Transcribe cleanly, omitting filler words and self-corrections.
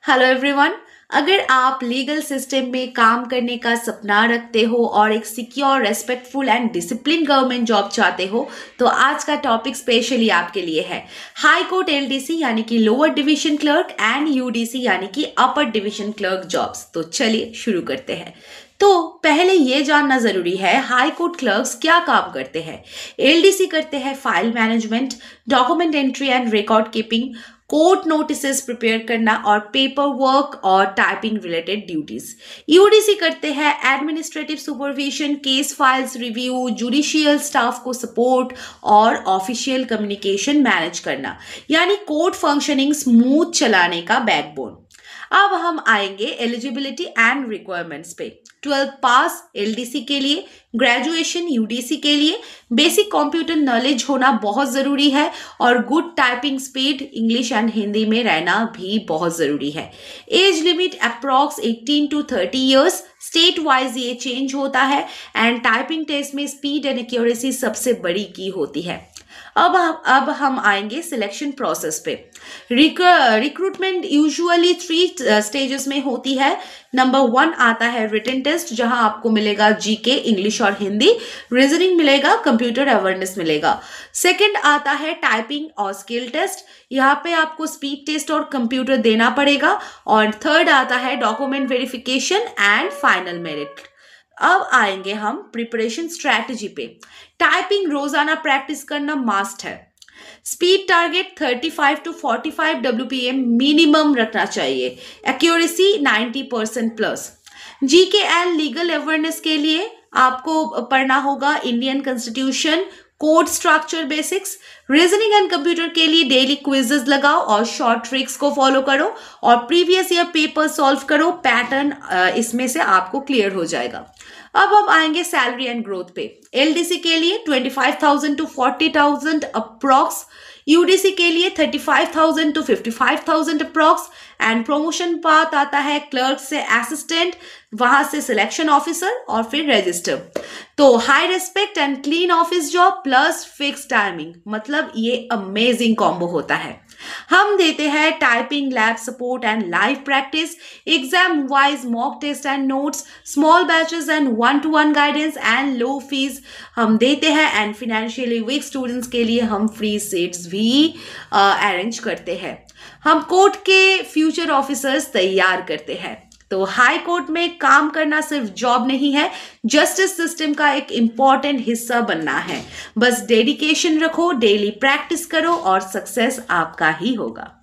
Hello everyone. अगर आप legal system में काम करने का सपना रखते हो और एक secure, respectful and discipline government job चाहते हो तो आज का टॉपिक स्पेशली आपके लिए है। हाई कोर्ट एलडीसी यानी कि lower division clerk and UDC यानी कि अपर डिवीजन क्लर्क जॉब्स। तो चलिए शुरू करते हैं। तो पहले ये जानना जरूरी है हाई कोर्ट क्लर्क्स क्या काम करते हैं। एलडीसी करते हैं file management, document entry and record keeping, court notices prepare करना और पेपर वर्क और टाइपिंग रिलेटेड ड्यूटीज। यूडीसी करते हैं administrative supervision, case files review, judicial staff को सपोर्ट और ऑफिशियल कम्युनिकेशन मैनेज करना, यानी कोर्ट फंक्शनिंग स्मूथ चलाने का बैकबोन। अब हम आएंगे एलिजिबिलिटी एंड रिक्वायरमेंट्स पे। 12th पास एलडीसी के लिए, ग्रेजुएशन यूडीसी के लिए, बेसिक कंप्यूटर नॉलेज होना बहुत ज़रूरी है और good typing speed English and Hindi में रहना भी बहुत ज़रूरी है। Age limit approx 18 to 30 years, state wise ये चेंज होता है एंड टाइपिंग टेस्ट में स्पीड एंड एक्यूरेसी सबसे बड़ी की होती है। अब हम आएंगे सिलेक्शन प्रोसेस पे। रिक्रूटमेंट यूजुअली 3 स्टेजेस में होती है। नंबर 1 आता है रिटन टेस्ट, जहां आपको मिलेगा जीके, इंग्लिश और हिंदी, रीजनिंग मिलेगा, कंप्यूटर अवेयरनेस मिलेगा। सेकंड आता है टाइपिंग और स्किल टेस्ट, यहाँ पे आपको स्पीड टेस्ट और कंप्यूटर देना पड़ेगा। और थर्ड आता है document verification and final merit. अब आएंगे हम प्रिपरेशन स्ट्रैटेजी पे। टाइपिंग रोजाना प्रैक्टिस करना मस्ट है। Speed target 35 to 45 WPM minimum रखना चाहिए। Accuracy 90% plus. GK and legal awareness के लिए आपको पढ़ना होगा Indian constitution, code structure basics. Reasoning and computer के लिए डेली क्विजेस लगाओ और शॉर्ट ट्रिक्स को फॉलो करो और प्रीवियस ईयर पेपर सॉल्व करो। पैटर्न इसमें से आपको क्लियर हो जाएगा। अब हम आएंगे सैलरी एंड ग्रोथ पे। एलडीसी के लिए 25,000 to 40,000 अप्रॉक्स, यूडीसी के लिए 35,000 to 55,000 approx and promotion path आता है क्लर्क से असिस्टेंट, वहां से सिलेक्शन ऑफिसर और फिर रजिस्टर। तो high respect and clean office job plus fix timing, मतलब ये अमेजिंग कॉम्बो होता है। हम देते हैं typing lab support and live practice, exam wise mock test and notes, small batches and 1-to-1 guidance and low fees हम देते हैं। एंड फिनेंशियली वीक स्टूडेंट्स के लिए हम फ्री सीट्स भी अरेंज करते हैं। हम कोर्ट के फ्यूचर ऑफिसर्स तैयार करते हैं। तो हाई कोर्ट में काम करना सिर्फ जॉब नहीं है, जस्टिस सिस्टम का एक इम्पॉर्टेंट हिस्सा बनना है। बस डेडिकेशन रखो, डेली प्रैक्टिस करो और सक्सेस आपका ही होगा।